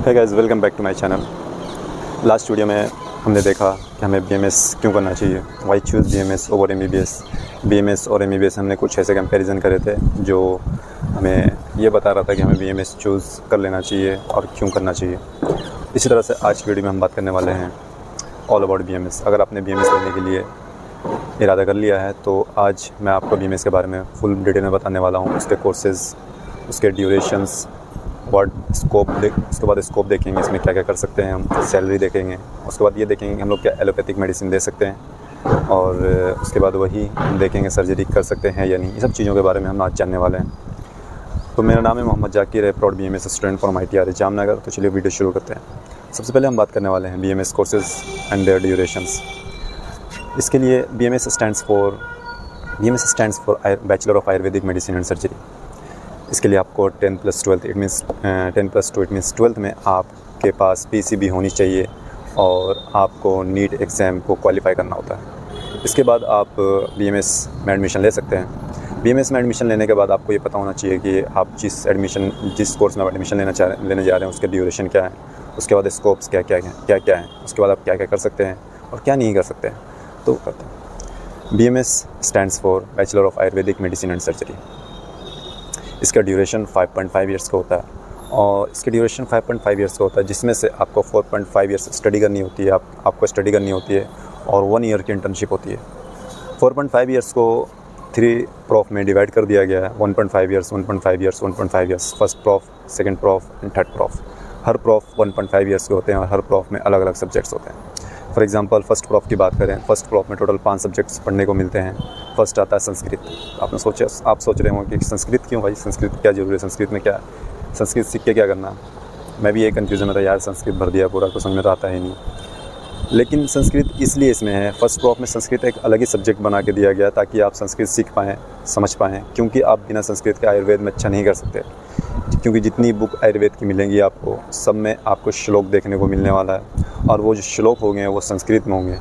है guys, welcome back to my channel. Last video में हमने देखा कि हमें बीएमएस क्यों करना चाहिए, why choose BMS over MBBS. BMS और एमबीबीएस हमने कुछ ऐसे कंपैरिजन करे थे जो हमें ये बता रहा था कि हमें बीएमएस चूज़ कर लेना चाहिए और क्यों करना चाहिए। इसी तरह से आज की वीडियो में हम बात करने वाले हैं ऑल अबाउट बीएमएस। अगर आपने बीएमएस लेने के लिए इरादा कर लिया है तो आज मैं आपको बीएमएस के बारे में फुल डिटेल में बताने वाला हूँ, उसके कोर्सेज़, उसके ड्यूरेशंस, वर्ड स्कोप उसके बाद स्कोप देखेंगे, इसमें क्या क्या कर सकते हैं हम, सैलरी देखेंगे, उसके बाद ये देखेंगे कि हम लोग क्या एलोपैथिक मेडिसिन ले सकते हैं, और उसके बाद वही हम देखेंगे सर्जरी कर सकते हैं या नहीं। ये सब चीज़ों के बारे में हम आज जानने वाले हैं। तो मेरा नाम है मोहम्मद जाकिर, है proud BMS student from ITR Jamnagar. तो चलिए वीडियो शुरू करते हैं। सबसे पहले हम बात करने वाले हैं BMS courses and their durations. इसके लिए BMS stands for bachelor of ayurvedic medicine and surgery. इसके लिए आपको 10+12 it means 10+2 it means 12th में आपके पास PCB होनी चाहिए और आपको नीट एग्ज़ाम को क्वालिफाई करना होता है। इसके बाद आप BMS में एडमिशन ले सकते हैं। BMS में एडमिशन लेने के बाद आपको ये पता होना चाहिए कि आप जिस कोर्स में आप एडमिशन लेने जा रहे हैं उसके ड्यूरेशन क्या है, उसके बाद स्कोप्स क्या क्या हैं, उसके बाद आप क्या क्या कर सकते हैं और क्या नहीं कर सकते हैं। तो करते हैं। BMS stands for bachelor of ayurvedic medicine and surgery. इसका ड्यूरेशन 5.5 ईयर्स का होता है और इसके ड्यूरेशन 5.5 ईयर्स का होता है, जिसमें से आपको 4.5 ईयर्स स्टडी करनी होती है, आपको स्टडी करनी होती है और 1 ईयर की इंटर्नशिप होती है। 4.5 ईयर्स को 3 प्रॉफ में डिवाइड कर दिया गया है, 1.5 years, 1.5 years, 1.5 years, first prof, second prof and third prof. Her prof 1.5 years के होते हैं और हर प्रॉफ में अलग अलग सब्जेक्ट्स होते हैं। फॉर एग्जांपल फर्स्ट प्रॉफ की बात करें, फर्स्ट प्रॉफ में टोटल 5 सब्जेक्ट्स पढ़ने को मिलते हैं। फर्स्ट आता है संस्कृत। आप सोच रहे होंगे कि संस्कृत क्यों भाई, संस्कृत क्या जरूरी है, संस्कृत में क्या, संस्कृत सीख के क्या करना। मैं भी एक कन्फ्यूज़न में था यार, संस्कृत भर दिया पूरा, कुछ समझ में तो आता ही नहीं। लेकिन संस्कृत इसलिए इसमें है, फर्स्ट प्रॉफ में संस्कृत एक अलग ही सब्जेक्ट बना के दिया गया ताकि आप संस्कृत सीख पाएँ, समझ पाएँ, क्योंकि आप बिना संस्कृत के आयुर्वेद में अच्छा नहीं कर सकते। क्योंकि जितनी बुक आयुर्वेद की मिलेंगी आपको, सब में आपको श्लोक देखने को मिलने वाला है और वो जो श्लोक होंगे वो संस्कृत में होंगे,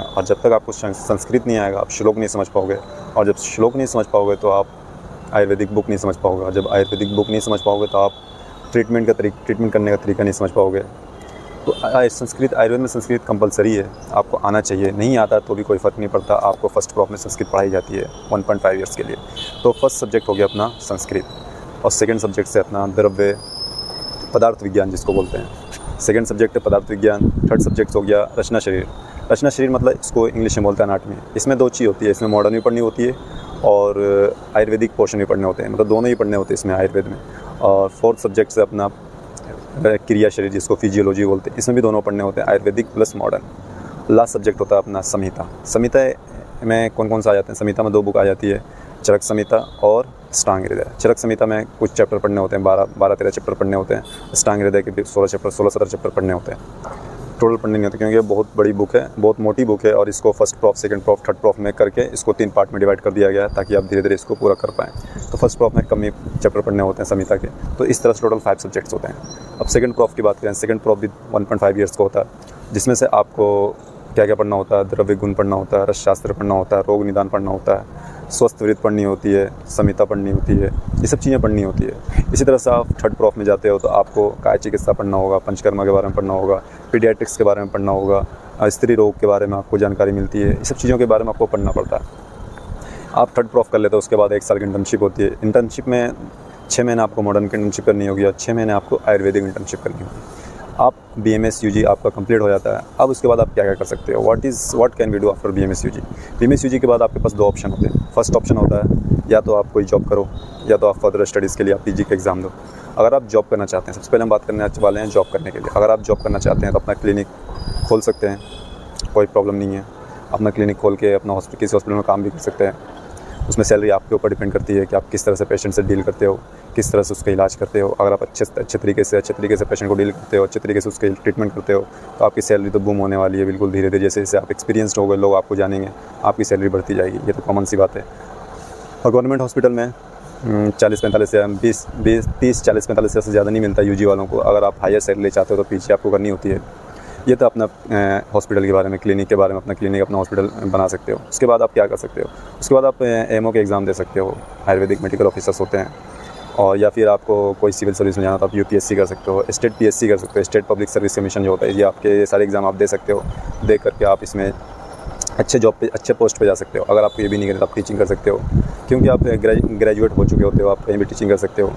और जब तक आपको संस्कृत नहीं आएगा आप श्लोक नहीं समझ पाओगे, और जब श्लोक नहीं समझ पाओगे तो आप आयुर्वेदिक बुक नहीं समझ पाओगे, और जब आयुर्वेदिक बुक नहीं समझ पाओगे तो आप ट्रीटमेंट करने का तरीका नहीं समझ पाओगे। तो आयुर्वेद में संस्कृत कंपलसरी है, आपको आना चाहिए। नहीं आता तो भी कोई फ़र्क नहीं पड़ता, आपको फर्स्ट प्रॉफ में संस्कृत पढ़ाई जाती है 1.5 ईयर्स के लिए। तो फर्स्ट सब्जेक्ट हो गया अपना संस्कृत, और सेकंड सब्जेक्ट से अपना द्रव्य पदार्थ विज्ञान जिसको बोलते हैं, सेकंड सब्जेक्ट है पदार्थ विज्ञान। थर्ड सब्जेक्ट हो गया रचना शरीर। रचना शरीर मतलब इसको इंग्लिश में बोलते हैं अनाटमी। इसमें 2 चीज़ होती है, इसमें मॉडर्न भी पढ़नी होती है और आयुर्वेदिक पोर्शन भी पढ़ने होते हैं, मतलब दोनों ही पढ़ने होते हैं इसमें आयुर्वेद में। और फोर्थ सब्जेक्ट से अपना क्रिया शरीर जिसको फिजियोलॉजी बोलते हैं, इसमें भी दोनों पढ़ने होते हैं, Ayurvedic plus modern. Last subject होता है अपना संहिता। संहिता में कौन से आ जाते हैं, संहिता में 2 बुक आ जाती है, चरक संहिता और अष्टांग हृदय। चरक संहिता में कुछ चैप्टर पढ़ने होते हैं, 12-13 चैप्टर पढ़ने होते हैं। अष्टांग हृदय के भी 16-17 चैप्टर पढ़ने होते हैं। टोटल पढ़ने नहीं होते क्योंकि ये बहुत बड़ी बुक है, बहुत मोटी बुक है, और इसको first prof, second prof, third prof में करके इसको 3 पार्ट में डिवाइड कर दिया गया है ताकि आप धीरे धीरे इसको पूरा कर पाएँ। तो फर्स्ट प्रॉफ में कम ही चैप्टर पढ़ने होते हैं संहिता के। तो इस तरह से टोटल 5 सब्जेक्ट्स होते हैं। अब सेकंड प्रॉफ की बात करें, सेकंड प्रॉफ भी 1.5 ईयर्स का होता है, जिसमें से आपको क्या क्या पढ़ना होता है, द्रव्य गुण पढ़ना होता है, रसशास्त्र पढ़ना होता है, रोग निदान पढ़ना होता है, स्वस्थ वृत्त पढ़नी होती है, संहिता पढ़नी होती है, ये सब चीज़ें पढ़नी होती है। इसी तरह से आप थर्ड प्रॉफ में जाते हो तो आपको काय चिकित्सा पढ़ना होगा, पंचकर्मा के बारे में पढ़ना होगा, पीडियाट्रिक्स के बारे में पढ़ना होगा, स्त्री रोग के बारे में आपको जानकारी मिलती है। ये सब चीज़ों के बारे में आपको पढ़ना पड़ता है। आप थर्ड प्रॉफ कर लेते हो, उसके बाद 1 साल की इंटर्नशिप होती है। इंटर्नशिप में 6 महीने आपको मॉडर्न की इंटर्नशिप करनी होगी और 6 महीने आपको आयुर्वेदिक इंटर्नशिप करनी होगी। आप BMS UG आपका कंप्लीट हो जाता है। अब उसके बाद आप क्या क्या कर सकते हो, what can we do after BMS UG। BMS UG के बाद आपके पास 2 ऑप्शन होते हैं। फर्स्ट ऑप्शन होता है या तो आप कोई जॉब करो, या तो आप फर्दर स्टडीज़ के लिए आप PG का एग्ज़ाम दो। अगर आप जॉब करना चाहते हैं, सबसे पहले हम बात करने वाले हैं जॉब करने के लिए। अगर आप जॉब करना चाहते हैं तो अपना क्लिनिक खोल सकते हैं, कोई प्रॉब्लम नहीं है। अपना क्लिनिक खोल के अपना किसी हॉस्पिटल में काम भी कर सकते हैं। उसमें सैलरी आपके ऊपर डिपेंड करती है कि आप किस तरह से पेशेंट से डील करते हो, किस तरह से उसका इलाज करते हो। अगर आप अच्छे तरीके से पेशेंट को डील करते हो, अच्छे तरीके से उसके ट्रीटमेंट करते हो, तो आपकी सैलरी तो बूम होने वाली है बिल्कुल। धीरे धीरे जैसे जैसे आप एक्सपीरियंस्ड हो गए, लोग आपको जानेंगे, आपकी सैलरी बढ़ती जाएगी। ये तो कॉमन सी बात है। और गवर्नमेंट हॉस्पिटल में 40-45 से 30-40-45 से ज़्यादा नहीं मिलता UG वालों को। अगर आप हायर सैलरी चाहते हो तो PG आपको करनी होती है। ये तो अपना हॉस्पिटल के बारे में, क्लिनिक के बारे में, अपना क्लिनिक अपना हॉस्पिटल बना सकते हो। उसके बाद आप क्या कर सकते हो, उसके बाद आप AMO के एग्ज़ाम दे सकते हो। आयुर्वेदिक मेडिकल ऑफिसर्स होते हैं, और या फिर आपको कोई सिविल सर्विस में जाना तो आप यूपीएससी कर सकते हो, स्टेट पीएससी कर सकते हो, स्टेट पब्लिक सर्विस कमीशन जो होता है, ये आपके सारे एग्ज़ाम आप दे सकते हो। दे करके आप इसमें अच्छे जॉब पे, अच्छे पोस्ट पे जा सकते हो। अगर आपको ये भी नहीं करना तो आप टीचिंग कर सकते हो, क्योंकि आप ग्रेजुएट हो चुके होते हो, आप कहीं भी टीचिंग कर सकते हो।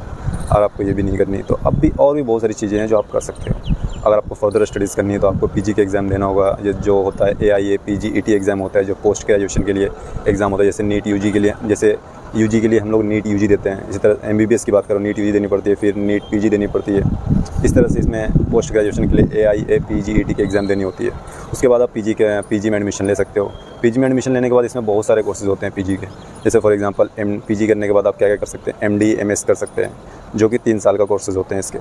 अगर आपको ये भी नहीं करनी तो अब भी और भी बहुत सारी चीज़ें हैं जो आप कर सकते हो। अगर आपको फर्दर स्टडीज़ करनी है तो आपको पीजी के एग्ज़ाम देना होगा। ये जो होता है AIA PGET एग्ज़ाम होता है, जो पोस्ट ग्रेजुएशन के लिए एग्ज़ाम होता है। जैसे नीट यूजी के लिए, जैसे यूजी के लिए हम लोग नीट यूजी देते हैं, इसी तरह MBBS की बात करो, नीट यूजी देनी पड़ती है, फिर नीट PG देनी पड़ती है। इस तरह से इसमें पोस्ट ग्रेजुएशन के लिए AIA PGET की एग्ज़ाम देनी होती है। उसके बाद आप पीजी में एडमिशन ले सकते हो। पीजी में एडमिशन लेने के बाद इसमें बहुत सारे कोर्सेज़ होते हैं पीजी के। जैसे फॉर एग्जांपल पीजी करने के बाद आप क्या क्या कर सकते हैं, MD MS कर सकते हैं, जो कि 3 साल का कोर्सेज़ होते हैं इसके।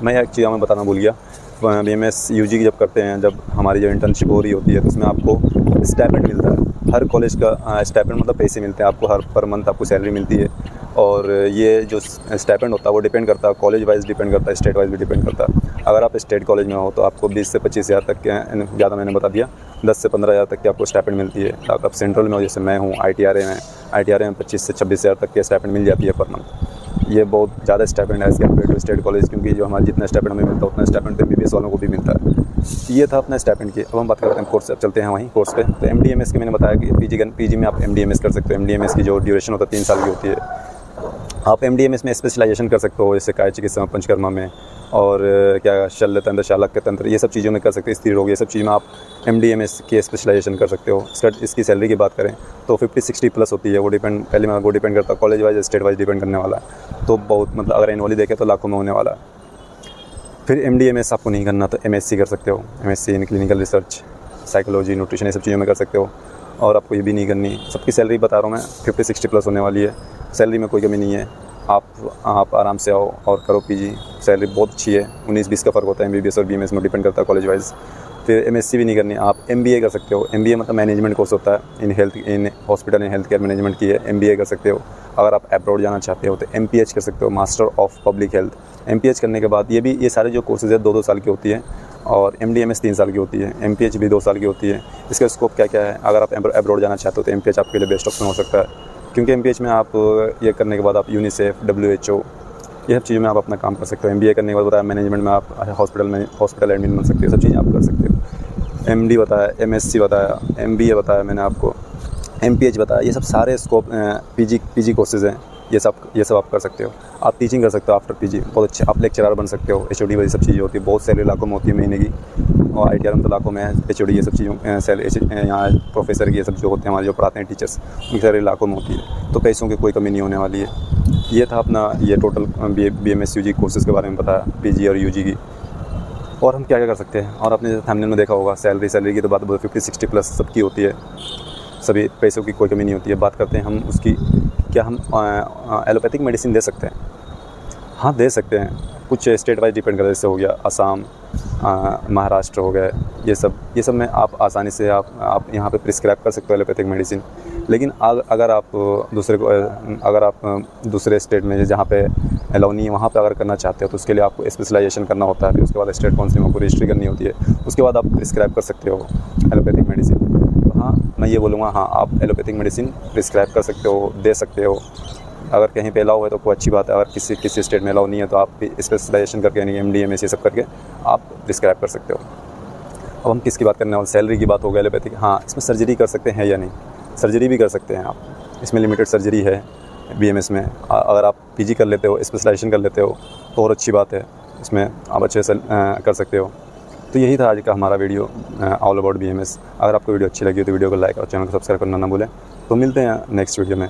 मैं एक चीज़ मैं बताना भूल गया, BMS UG जब करते हैं, जब हमारी जो इंटर्नशिप हो रही होती है तो उसमें आपको स्टाइपेंड मिलता है। हर कॉलेज का स्टाइपेंड मतलब पैसे मिलते हैं आपको, हर पर मंथ आपको सैलरी मिलती है। और ये जो स्टाइपेंड होता है वो डिपेंड करता है, कॉलेज वाइज डिपेंड करता है, स्टेट वाइज भी डिपेंड करता है। अगर आप स्टेट कॉलेज में हो तो आपको 20 से 25 हज़ार तक के, ज़्यादा मैंने बता दिया, 10 से 15 हज़ार तक की आपको स्टाइपेंड मिलती है। अगर आप सेंट्रल में हो, जैसे मैं हूँ ITRA में 25 से 26 हज़ार तक की स्टाइपेंड मिल जाती है पर मंथ। ये बहुत ज़्यादा स्टाइपेंड है as compare to state college, क्योंकि जो हमारा जितना स्टाइपेंड हमें मिलता है उतना स्टाइपेंड तो MBBS वालों को भी मिलता है। ये था अपना स्टाइपेंड की। अब हम बात करते हैं कोर्स, अब चलते हैं वहीं कोर्स पे। तो MD MS की मैंने बताया कि पीजी में आप MD MS कर सकते हो। MD MS की जो ड्यूरेशन होता है 3 साल की होती है। आप MD MS में स्पेशलाइजेशन कर सकते हो, जैसे काय चिकित्सा में, पंचकर्मा में, और क्या शल्य तंत्र, शालक तंत्र, ये सब चीज़ों में कर सकते हैं। स्त्री रोग, ये सब चीज़ में आप MD MS की स्पेशलाइजेशन कर सकते हो। इसकी सैलरी की बात करें तो 50-60 प्लस होती है। वो डिपेंड करता है college wise, state wise depend करने वाला है। तो बहुत मतलब अगर एनुअली देखें तो लाखों में होने वाला है। फिर MD MS आपको नहीं करना तो MSc कर सकते हो। MSc in clinical research, psychology, nutrition, ये सब चीज़ों में कर सकते हो। और आपको ये भी नहीं करनी, सबकी सैलरी बता रहा हूँ मैं, 50-60 प्लस होने वाली है। सैलरी में कोई कमी नहीं है। आप आराम से आओ और करो पीजी। सैलरी बहुत अच्छी है, 19-20 का फ़र्क होता है MBBS और BMS में, डिपेंड करता है कॉलेज वाइज। फिर MSc भी नहीं करनी, आप MBA कर सकते हो। MBA मतलब मैनेजमेंट कोर्स होता है, in hospital in health care management की है, MBA कर सकते हो। अगर आप अब्रॉड जाना चाहते हो तो MPH कर सकते हो, master of public health. MPH करने के बाद ये सारे जो कोर्सेज़ है 2-2 साल की होती है, और MD MS 3 साल की होती है, MPH भी 2 साल की होती है। इसका स्कोप क्या क्या है, अगर आप अब्रॉड जाना चाहते हो तो MPH आपके लिए बेस्ट ऑप्शन हो सकता है, क्योंकि MPH में आप ये करने के बाद आप UNICEF, WHO, ये सब चीज़ों में आप अपना काम कर सकते हो। MBA करने के बाद बताया मैनेजमेंट में आप हॉस्पिटल एडमिन बन सकते हो, सब चीज़ें आप कर सकते हो। MD बताया, MSc बताया, MBA बताया मैंने आपको, MPH बताया, ये सब सारे स्कोप PG कोर्सेज़ हैं। ये सब आप कर सकते हो। आप टीचिंग कर सकते हो आफ्टर PG, बहुत अच्छे आप लेक्चरर बन सकते हो। HOD वाली सब चीज़ें होती है, बहुत सैलरी लाखों में होती है महीने की, और ITR में तो लाखों में है। HOD ये सब चीज़ों सैलरी, यहाँ प्रोफेसर की ये सब जो होते हैं हमारे जो पढ़ाते हैं टीचर्स, उनकी सैलरी लाखों में होती है। तो पैसों की कोई कमी नहीं होने वाली है। ये था अपना ये टोटल BMS UG कोर्सेज़ के बारे में बताया, PG और UG की। और हम क्या क्या कर सकते हैं, और आपने थंबनेल में देखा होगा सैलरी की तो बात 50-60 प्लस सबकी होती है, सभी पैसों की कोई कमी नहीं होती है। बात करते हैं हम उसकी, क्या हम एलोपैथिक मेडिसिन दे सकते हैं? हाँ, दे सकते हैं। कुछ स्टेट वाइज डिपेंड करता है, जैसे हो गया असम, महाराष्ट्र हो गए, ये सब में आप आसानी से आप यहाँ पे प्रिस्क्राइब कर सकते हो एलोपैथिक मेडिसिन। लेकिन अगर आप दूसरे स्टेट में जहाँ पे अलाउ नहीं है वहाँ पे अगर करना चाहते हो तो उसके लिए आपको स्पेशलाइजेशन करना होता है। फिर उसके बाद स्टेट काउंसिल में आपको रजिस्ट्री करनी होती है, उसके बाद आप प्रिस्क्राइब कर सकते हो एलोपैथिक मेडिसिन। तो हाँ, मैं ये बोलूँगा, हाँ, आप एलोपैथिक मेडिसिन प्रिस्क्राइब कर सकते हो, दे सकते हो। अगर कहीं पे अलाउ है तो कोई अच्छी बात है, अगर किसी स्टेट में अलाउ नहीं है तो आप भी स्पेशलाइजेशन करके, यानी MD MS ये सब करके आप प्रिस्क्राइब कर सकते हो। अब हम किसकी बात करने वाले, सैलरी की बात हो गई एलोपैथिक। हाँ, इसमें सर्जरी कर सकते हैं या नहीं? सर्जरी भी कर सकते हैं आप, इसमें लिमिटेड सर्जरी है BMS में। अगर आप PG कर लेते हो, स्पेशलाइजेशन कर लेते हो तो और अच्छी बात है, इसमें आप अच्छे से कर सकते हो। तो यही था आज का हमारा वीडियो ऑल अबाउट BMS। अगर आपको वीडियो अच्छी लगी हो तो वीडियो को लाइक और चैनल को सब्सक्राइब करना ना भूलें। तो मिलते हैं नेक्स्ट वीडियो में।